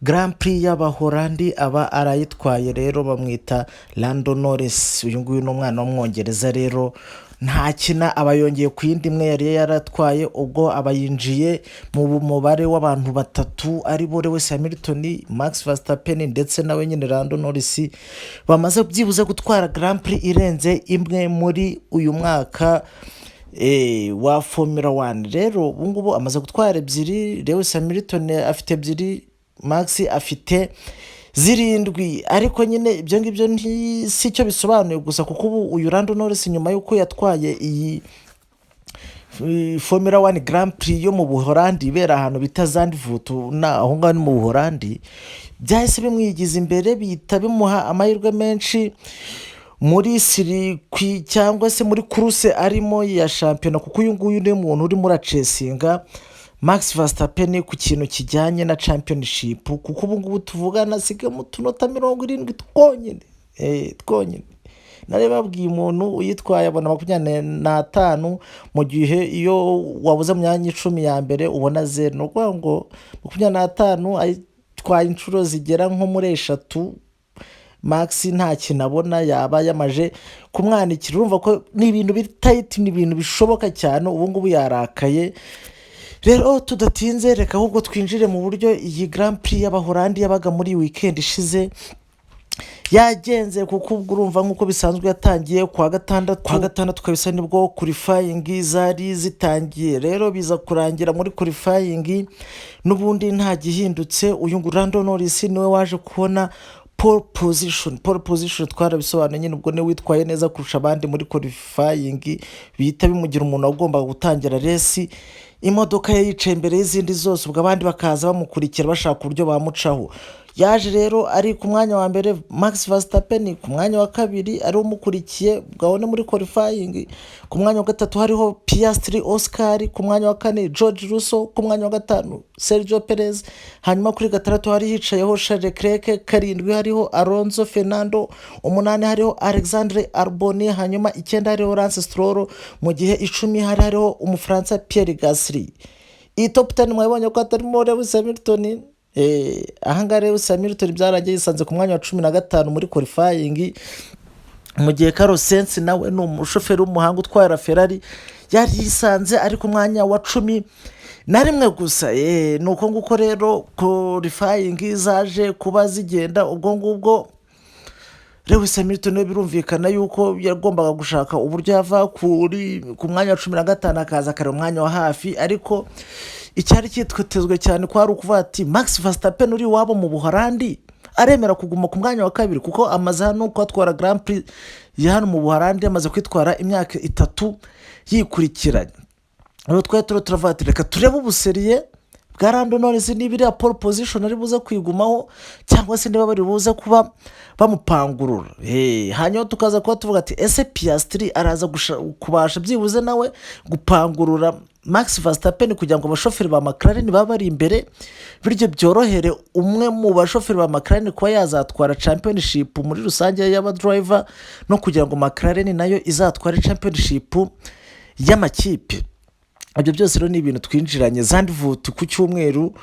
Grand Prix y'Abahorandi aba arayitwaye rero bamwita Lando Norris. Uyu nguyu ni umwana w'umwongereza rero ntakina aba yongeye ku yindi imwe yari yaratwaye ubwo aba yinjiye mu mubare w'abantu batatu ari bo Lewis Hamilton, Max Verstappen ndetse nawe nyine Lando Norris bamaze byibuze gutwara Grand Prix irenze imwe muri uyu mwaka wa Formula 1. Rero ubu ngubu amaze gutwara ebyiri, Lewis Hamilton afite ebyiri, Max afite zirindwi. Ariko nyine ibyo ngibyo si cyo bisobanuye gusa, kuko ubu uyu Lando Norris nyuma y'uko yatwaye iyi Formula 1 Grand Prix yo mu Buholandi ibera ahantu bita Zandvoort, aho ngaho ni mu Buholandi, byahise bimwigiza imbere bihita bimuha amahirwe menshi muri sirikwi cyangwa se muri kuruse arimo ya shampiyona, kuko uyu nguyu ni umuntu urimo uracesinga Max Verstappen ku kintu kijyanye na championship, kuko ubu ngubu tuvugana asigaye mu tunota 70 twonyine. Nari babwiye umuntu uyitwaye abona 25 mu gihe iyo wabuze mu myanya 10 ya mbere ubona 0. No kuvuga ngo 25 ayitwaye inshuro zigera nko muri 3. Max nta kintu abona yaba yamaje kumwanikira. Urumva ko ni ibintu biri tight, ni ibintu bishoboka cyane. Ubu ngubu yarakaye. Rero tudatinze reka ahubwo twinjire mu buryo iyi Grand Prix y'Abahorandi yabaga muri weekend ishize yagenze, kuko ubwo urumva nk'uko bisanzwe yatangiye kwa gatandatu kabisa nibwo qualifying zari zitangiye. Rero biza kurangira muri qualifying n'ubundi nta gihindutse. Uyu Lando Norris niwe waje kubona pole position twarabisobanuye nyine, ubwo ne witwaye neza kurusha abandi muri qualifying bihita bimugira umuntu agomba gutangira race. Imodoka ye yicaye imbere y'izindi zose, ubwo abandi bakaza bamukurikira bashaka uburyo bamucaho. Yaje rero ari ku mwanya wa mbere Max Verstappen, ku mwanya wa kabiri ari umukurikiye bwabone muri qualifying, ku mwanya wa gatatu hariho Piastri Oscar, ku mwanya wa kane George Russell, ku mwanya wa gatanu Sergio Perez, hanyuma kuri gatandatu hari hicayeho Charles Leclerc, karindwi hariho Alonso Fernando, umunani hariho Alexandre Albon, hanyuma 9 hariho Lance Stroll, mu gihe 10 hariho umufaransa Pierre Gasly. Iyi top 10 mwabonye ko atarimo Lewis Hamilton. Ahangaha Lewis Hamilton byaragiye yisanze ku mwanya wa 15 muri qualifying, mu gihe Carlos Sainz nawe ni umushoferi w'umuhanga utwara Ferrari yari yisanze ari ku mwanya wa 11 gusa. Nuko nguko rero qualifying zaje kuba zigenda. Ubwo ngubwo Lewis Hamilton birumvikana yuko yagombaga gushaka uburyo yava ku mwanya wa 15 akaza kare umwanya wa hafi, ariko icyari cyitwetezwe cyane ko ari ukuvuga ati Max Verstappen uri wabo mu Buholandi aremera kuguma ku mwanya wa kabiri, kuko amaze hano ko atwara Grand Prix ya hano mu Buholandi amaze kwitwara imyaka 3 yikurikiranye. Rero turavuga reka turebe ubuseriye bwa Lando Norris n'ibiri pole position ari buze kwigumaho cyangwa se niba bari buze kuba bamupangurura. Hanyuma tukaza kuba tuvuga ati ese Piastri araza kubasha byibuze nawe gupangurura Max Verstappen kugira ngo abashoferi ba McLaren baba bari imbere, bityo byorohere umwe mu bashoferi ba McLaren kuba yazatwara championship muri rusange y'aba driver, no kugira ngo McLaren nayo izatware championship y'amakipe. Ibyo byose rero ni ibintu twinjiranye Zandvoort ku cyumweru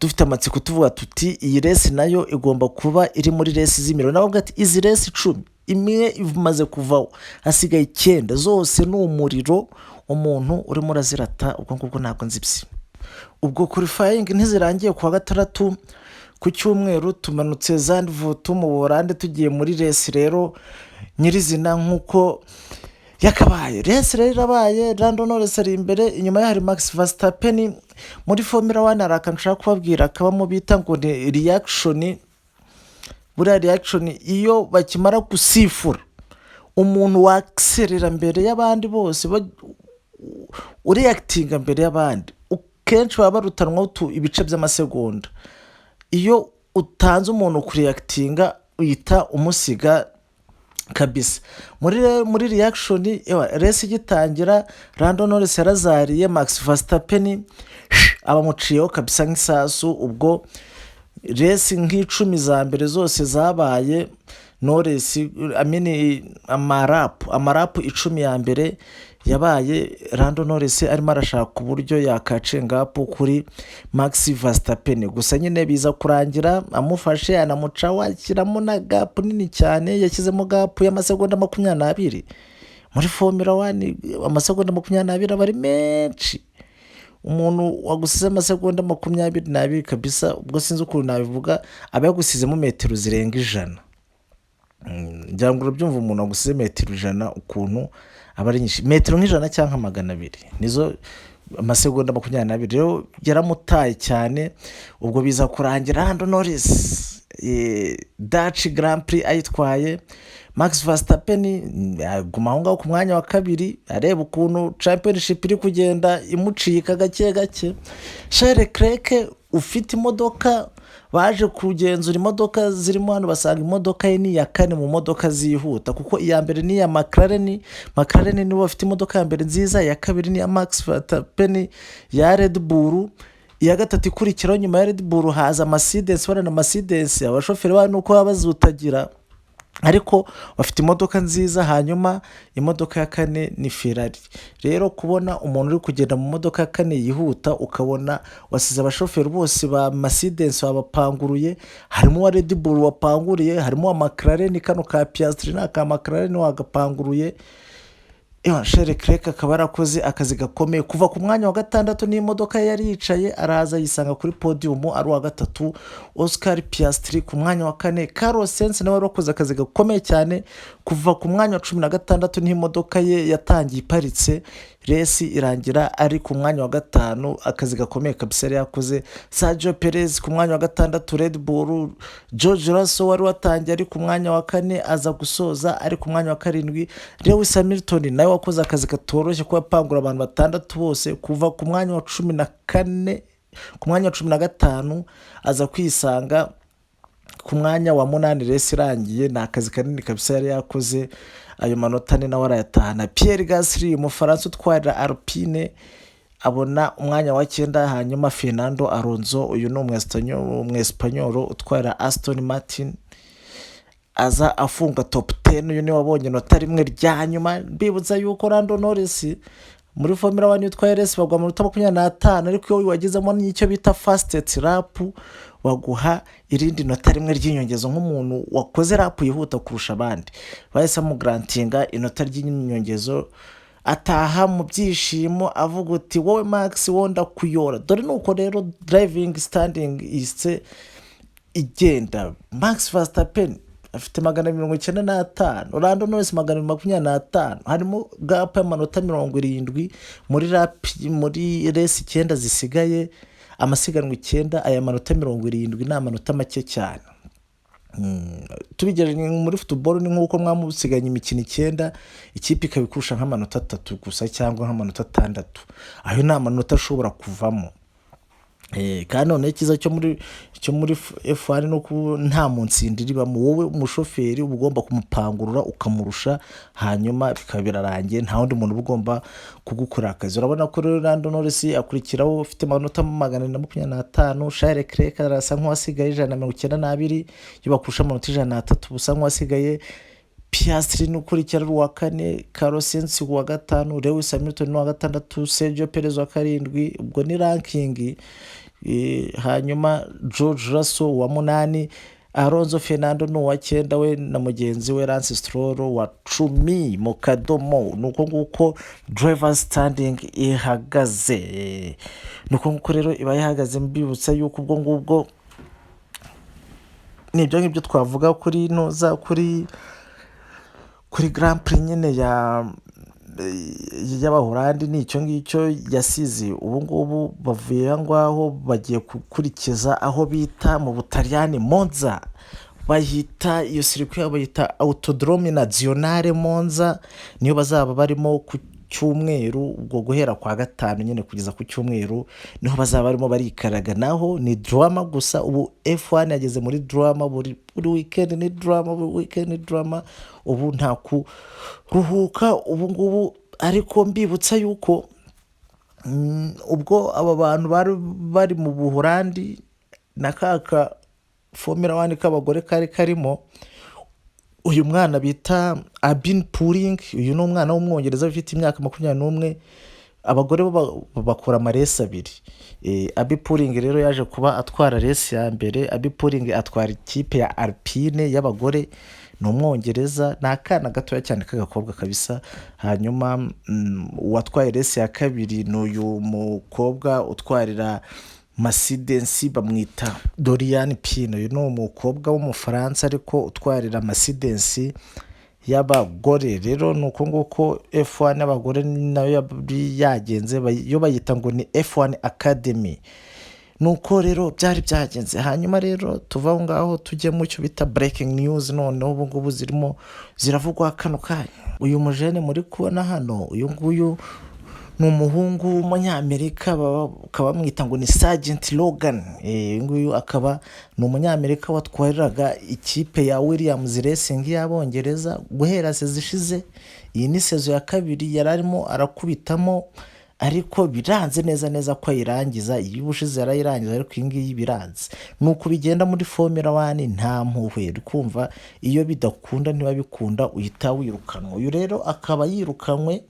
dufite amatsiko tuvuga tuti iyi race nayo igomba kuba iri muri race z'imiro. Navuga ati izi race 10 imwe imaze kuvaho, hasigaye 9 zose ni umuriro umuntu urimo urazirata. Ubwo ngubwo ntabwo nzibye. Ubwo qualifying ntizirangiye kwa gatandatu ku cyumweru tumanutse Zandvoort mu Buholandi tugiye muri race rero nyirizina nkuko yakabaye. Race rero irabaye, Lando Norris ari imbere, inyuma ya hari Max Verstappen. Muri Formula 1 arakanshaka kubabwira akabamo bita ngo ni reaction. Buriya reaction iyo bakimara gusifura umuntu wakserera mbere y'abandi bose, ureactinga mbere y'abandi, kenshi baba barutanwa ibice by'amasegonda. Iyo utanze umuntu kureactinga uyita umusiga kabisa. Muri reaction race igitangira Lando Norris yarazariye Max Verstappen abamuciyeho kabisa nk'isasu. Ubwo race nk'icumi za mbere zose zabaye Knowless amarapu 10 ya mbere yabaye Lando Norris arimo arashaka uburyo yakacenga apu kuri Max Verstappen, gusa nyine biza kurangira amufashe anamucaho ashyiramo na gapu nini cyane, yashyizemo gapu y'amasegonda 20 muri Formula 1. Amasegonda 20 aba ari menshi, umuntu wagusize amasegonda 22 kabisa, ubwo sinzi ukuntu nabivuga, aba yagusizemo metero zirenga 100. Ngira ngo urabyumva, umuntu wagusize metero 100 ukuntu aba ari nyinshi, metero nk'ijana cyangwa 200 nizo amasegonda 22. Rero yaramutaye cyane, ubwo biza kurangira Lando Norris Dutch Grand Prix ayitwaye. Max Verstappen aguma aho ngaho ku mwanya wa kabiri, areba ukuntu championship iri kugenda imucika gake gake. Charles Leclerc ufite imodoka, baje kugenzura imodoka zirimo hano, basanga imodoka ye ni iya kane mu modoka zihuta, kuko iya mbere ni iya McLaren nibo bafite imodoka ya mbere nziza, iya kabiri ni iya Max Verstappen ya Red Bull, iya gatatu ikurikiraho nyuma ya Red Bull haza Mercedes. Bana Mercedes abashoferi babo nuko baba bazutagira, ariko bafite imodoka nziza. Hanyuma imodoka ya kane ni Ferrari. Rero kubona umuntu uri kugenda mu modoka ya kane yihuta, ukabona wasize abashoferi bose ba Mercedes babapanguruye, harimo wa Red Bull wapanguriye, harimo wa McLaren, kano ka Piastri n'aka McLaren wagapanguruye. Charles Leclerc akaba yarakoze akazi gakomeye kuva ku mwanya wa 6 n'imodoka yari yicaye, araza yisanga kuri podium ari wa 3. Oscar Piastri ku mwanya wa 4, Carlos Sainz nawe warakoze akazi gakomeye cyane kuva ku mwanya wa 16 n'imodoka ye yatangiye iparitse, resi irangira ari ku mwanya wa 5. Akazi gakomeye kabisa yari yakoze. Sergio Perez ku mwanya wa 6 Red Bull. George Russell wari watangiye ari ku mwanya wa 4 aza gusoza ari ku mwanya wa 7. Lewis Hamilton nawe wakoze akazi katoroshye kuba pangura abantu 6 bose kuva ku mwanya wa 14 ku mwanya wa 15 aza kwisanga ku mwanya wa 8 resi irangiye. Ni akazi kanini kabisa yari yakoze, ayo manota ni nawe arayatahana. Pierre Gasly umufaransa utwara Alpine abona umwanya wa 9. hanyuma Fernando Alonso uyu ni umwespanyol utwara Aston Martin aza afunga top 10. uyu ni wabonye inota rimwe rya nyuma. Mbibutsa yuko Lando Norris muri Formula 1 utwaye resi bagwa mu minota 25, ariko iyo wagezemo n'icyo bita fastest lap baguha irindi nota rimwe ry'inyongezo nk'umuntu wakoze lap yihuta kurusha abandi. Bahise mugrantinga inota ry'inyongezo, ataha mu byishimo avuga uti wowe Max wonda kuyora. Dore nuko rero driving standing ise igenda. Max Verstappen afite 195, Lando Norris 125, harimo gap y'amanota 70 muri resi 9 zisigaye, amasiganwa 9. aya manota 70 ni amanota make cyane. Tubigeranye muri football ni nkuko mwamusiganye imikino 9, ikipe ikabikurusha nk'amanota 3 gusa cyangwa nk'amanota 6. ayo ni amanota ashobora kuvamo. Kandi none ikiza cyo muri F1 no nta munsindiri ribamo, wowe umushoferi ugomba kumupangurura ukamurusha, hanyuma bikaba birarangiye, nta wundi muntu ugomba kugukora akazi. Urabona ko Lando Norris akurikiraho ufite amanota 125. Charles Leclerc arasa nk'uwasigaye 192, yibakurusha amanota 103 busa nk'uwasigaye. Piastri n'ukurikira wa 4, Carlos Sainz wa 5, Lewis Hamilton wa 6, Sergio Perez wa 7. ubwo ni ranking. Hanyuma George Russell wa 8, Alonso Fernando no wa 9 we na mugenzi we Lance Stroll wa 10 mu kadomo. Nuko nguko driver standing ihagaze, nuko nguko rero iba yahagaze. Mbibutsa yuko ubwo ngubwo nibyo ngibyo twavuga kuri noza kuri Grand Prix nyine y'Abahorandi. ni icyo ngicyo yasize. ubu ngubu bavuye ngaho bagiye gukurikiza aho bita mu Butaliyani Monza, bahita iyo circuit yabo bayita Autodrome Nazionale Monza, niyo bazaba barimo ku cyumweru. ubwo guhera kwa 5 nyine kugeza ku cyumweru niho bazaba barimo barikaraga. naho ni drama gusa. ubu F1 yageze muri drama, buri weekend ni drama, buri weekend ni drama. ubu nta kuruhuka ubu ngubu. ariko mbibutsa yuko ubwo aba bantu bari mu Buholandi na kaka Formula 1 k'abagore karimo, uyu mwana bita Abin Puring, uyu ni umwana w'umwongereza ufite imyaka 21. Abagore bo bakora amaresi abiri. Abi Puring rero yaje kuba atwara resi ya mbere. Abi Puring atwara ikipe ya Alpine y'abagore, ni umwongereza, ni akana gatoya cyane k'agakobwa kabisa. Hanyuma uwatwaye resi ya kabiri ni uyu mukobwa utwarira Mercedes, bamwita Dorian Pino. uyu ni umukobwa w'umufaransa ariko utwarira Mercedes y'abagore. Rero ni uko nguko F1 y'abagore nayo yagenze, yo bayita ngo ni F1 Academy. nuko rero byari byagenze. Hanyuma rero tuva aho ngaho tujye mu cyo bita breaking news. Noneho ubu ngubu zirimo ziravugwa kano kanya. Uyu mujene muri kubona hano, uyu nguyu ni umuhungu w'umunyamerika, bakaba bamwita ngo ni Sergeant Logan. Uyu nguyu akaba ni umunyamerika watwariraga ikipe ya Williams Racing y'Abongereza guhera sezo ishize. Iyi ni sezo ya kabiri yari arimo arakubitamo, ariko biranze neza ko ayirangiza. Iyo ubushize yarayirangiza, ariko iyi ngiyi biranze. Nuko bigenda muri Formula 1, nta mpuhwe. Kumva iyo bidakunda ntibabikunda uhita wirukanwa. Uyu rero akaba yirukanwe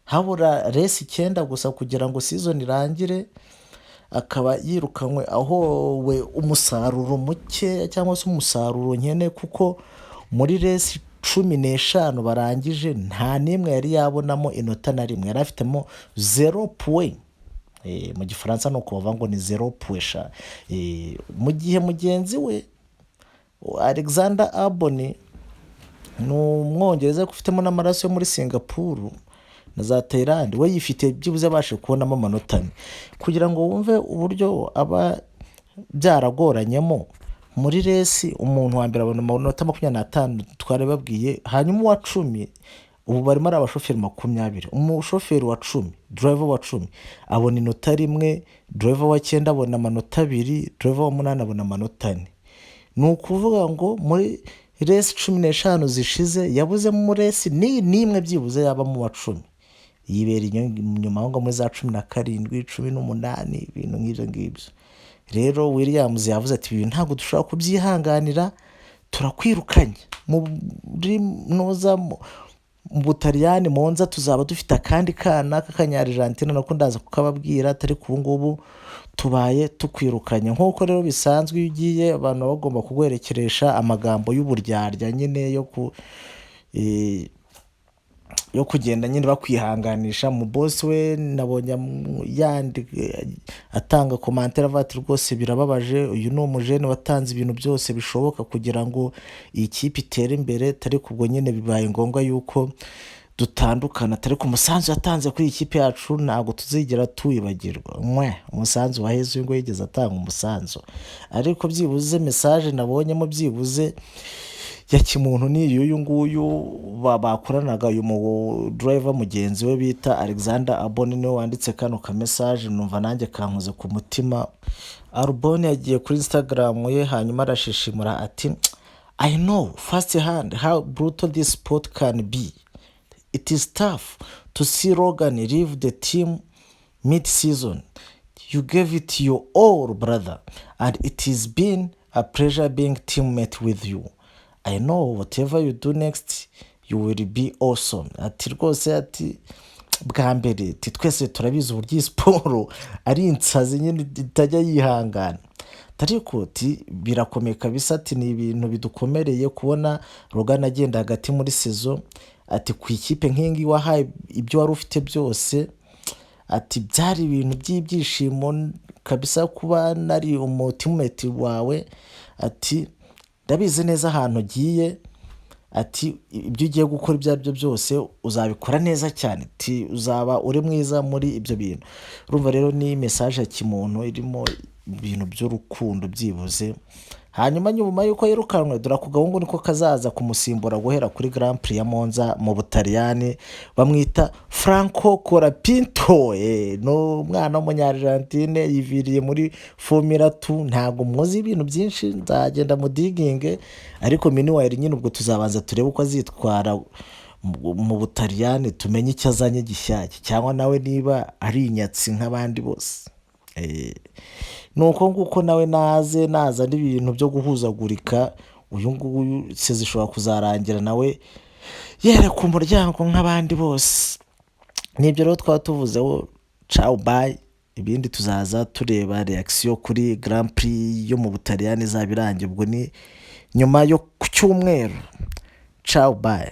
habura resi 9 gusa kugira ngo season irangire. Akaba yirukanwe aho we umusaruro muke cyangwa se umusaruro nkene, kuko muri resi 15 barangije nta nimwe yari yabonamo inota na rimwe. Yari afitemo 0 point. Mu gifaransa no kuvuga ngo ni 0 point. Mu gihe mugenzi we Alexander Albon ni umwongereza ufitemo n'amaraso yo muri Singapore na za Thailand, we yifite byibuze abashe kubonamo amanota. Kugira ngo wumve uburyo aba byaragoranyemo, muri resi umuntu wa mbere abona amanota 25 twari babwiye. Hanyuma uwa 10 ubu barimo ari abashoferi 20. umushoferi wa 10, driver wa 10 abona inota rimwe, driver wa 9 abona amanota 2, driver wa 8 abona amanota 4. ni ukuvuga ngo muri resi 15 zishize yabuze mu resi nimwe byibuze yaba mu wa 10. yibera inyuma aho muri za 17, 18, ibintu nk'ibyo ngibyo. Rero Williams yavuze ati ibi ntabwo dushobora kubyihanganira, turakwirukanye. muri noza mu Butaliyani Monza tuzaba dufite akandi kana k'Akanya-Argentina, nako ndaza kukababwira, atari ku ngubu tubaye tukwirukanye. nk'uko rero bisanzwe iyo ugiye abantu bagomba kugwerekeresha amagambo y'uburyarya nyine yo kugenda nyine bakwihanganisha. mu boss we nabonye atanga commentaire avuga ati rwose birababaje, uyu ni umujene watanze ibintu byose bishoboka kugira ngo iyi kipe itere imbere, tari kubwo nyine bibaye ngombwa yuko dutandukana, tari ku musanzu yatanze kuri iyi kipe yacu ntabwo tuzigera tuwibagirwa. umusanzu waheze ngo yigeze atanga umusanzu. Ariko byibuze message nabonyemo byibuze ya kimuntu ni uyu nguyu bakoranaga, uyu mu driver mugenzi we bita Alexander Albon niwe wanditse kano ka message. numva nanjye kankoze ku mutima. Albon yagiye kuri Instagram ye, hanyuma arashishimura ati I know firsthand how brutal this sport can be. It is tough to see Logan leave the team mid-season. You gave it your all, brother, and it has been a pleasure being teammate with you. I know whatever you do next you will be awesome. Ati rwose ati bwa mbere twese turabizi uburyo siporo ari insazi nyine itajya yihangana, ariko birakomeye kabisa. Ati ni ibintu bidukomereye kubona Logan agenda hagati muri sezo. Ati ku ikipe nk'ingi wahaye ibyo wari ufite byose. Ati byari ibintu by'ibyishimo kabisa kuba nari umuteammate wawe. Ati ndabizi neza ahantu ugiye. Ati ibyo ugiye gukora ibyo aribyo byose uzabikora neza cyane. Ati uzaba uri mwiza muri ibyo bintu. Urumva rero ni message ya kimuntu irimo ibintu by'urukundo byibuze. Hanyuma nyuma yuko yirukanwe, dore ako gahungu niko kazaza kumusimbura guhera kuri Grand Prix ya Monza mu Butaliyani. Bamwita Franco Colapinto. No mwana w'Umunya-Argentine yiviriye muri Formula 2. ntago muzi ibintu byinshi, nzagenda mu digging, ariko meanwhile nyine ubwo tuzabanza turebe uko azitwara mu Butaliyani, tumenye icyo azanye gishyashya, cyangwa nawe niba ari inyatsi nk'abandi bose. nuko nguko nawe naza n'ibintu byo guhuzagurika uyu nguyu se zishobora kuzarangira nawe yereka umuryango nk'abandi bose. Nibyo rero twaba tuvuzeho. Ciao bye, ibindi tuzaza tureba reaction kuri Grand Prix yo mu Butaliyani izaba irangiye, ubwo ni nyuma yo ku cyumweru. Ciao bye.